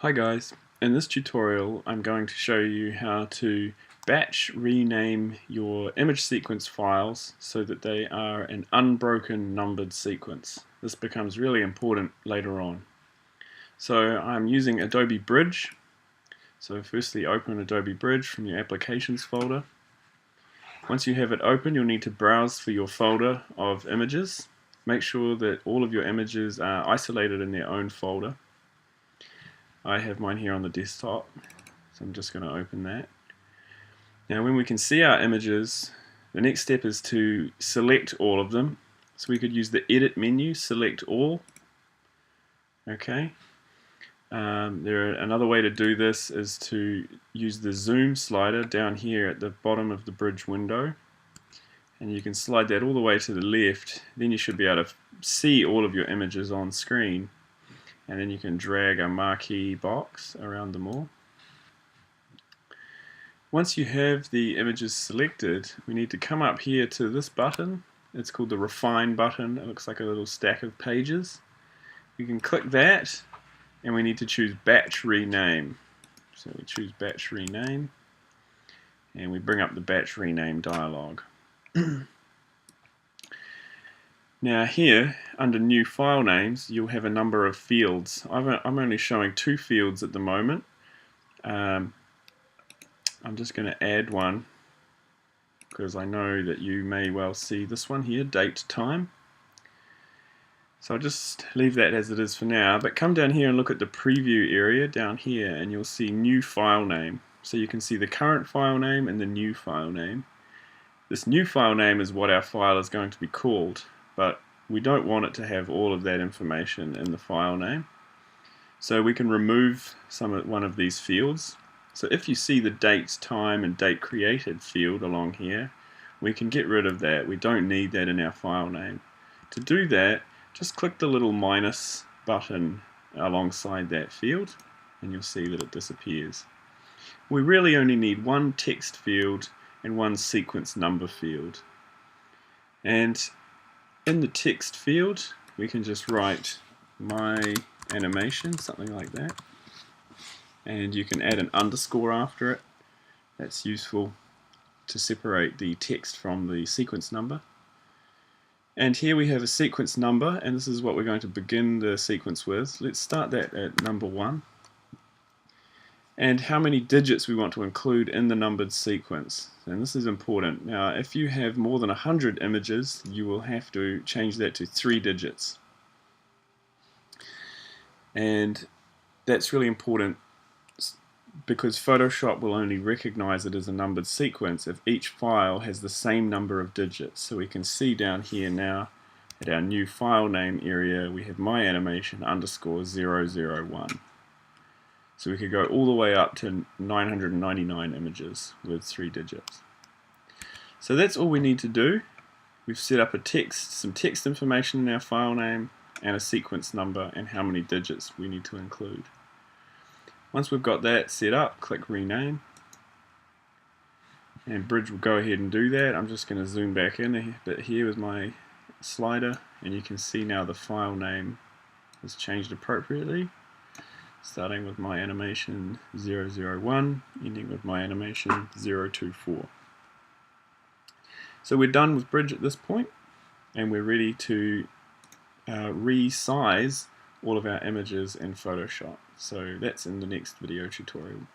Hi guys, in this tutorial I'm going to show you how to batch rename your image sequence files so that they are an unbroken numbered sequence. This becomes really important later on. So I'm using Adobe Bridge. So firstly open Adobe Bridge from your applications folder. Once you have it open, you'll need to browse for your folder of images. Make sure that all of your images are isolated in their own folder. I have mine here on the desktop, so I'm just going to open that. Now when we can see our images, the next step is to select all of them. So we could use the edit menu, select all. Okay. Another way to do this is to use the zoom slider down here at the bottom of the bridge window, and you can slide that all the way to the left. Then you should be able to see all of your images on screen, and then you can drag a marquee box around them all. Once you have the images selected, we need to come up here to this button. It's called the Refine button. It looks like a little stack of pages. You can click that, and we need to choose Batch Rename. So we choose Batch Rename, and we bring up the Batch Rename dialog. Now here, under New File Names, you'll have a number of fields. I'm only showing 2 fields at the moment. I'm just going to add one because I know that you may well see this one here, date, time. So I'll just leave that as it is for now, but come down here and look at the preview area down here and you'll see New File Name. So you can see the current file name and the new file name. This new file name is what our file is going to be called, but we don't want it to have all of that information in the file name. So we can remove one of these fields. So if you see the date, time, and date created field along here, we can get rid of that. We don't need that in our file name. To do that, just click the little minus button alongside that field, and you'll see that it disappears. We really only need one text field and one sequence number field. And in the text field, we can just write my animation, something like that. And you can add an underscore after it. That's useful to separate the text from the sequence number. And here we have a sequence number, and this is what we're going to begin the sequence with. Let's start that at number 1. And how many digits we want to include in the numbered sequence. And this is important. Now, if you have more than 100 images, you will have to change that to 3 digits. And that's really important because Photoshop will only recognize it as a numbered sequence if each file has the same number of digits. So we can see down here now at our new file name area, we have my animation _001. So we could go all the way up to 999 images with 3 digits. So that's all we need to do. We've set up some text information in our file name and a sequence number and how many digits we need to include. Once we've got that set up, click Rename. And Bridge will go ahead and do that. I'm just going to zoom back in a bit here with my slider, and you can see now the file name has changed appropriately. Starting with my animation 001, ending with my animation 024. So we're done with Bridge at this point, and we're ready to resize all of our images in Photoshop. So that's in the next video tutorial.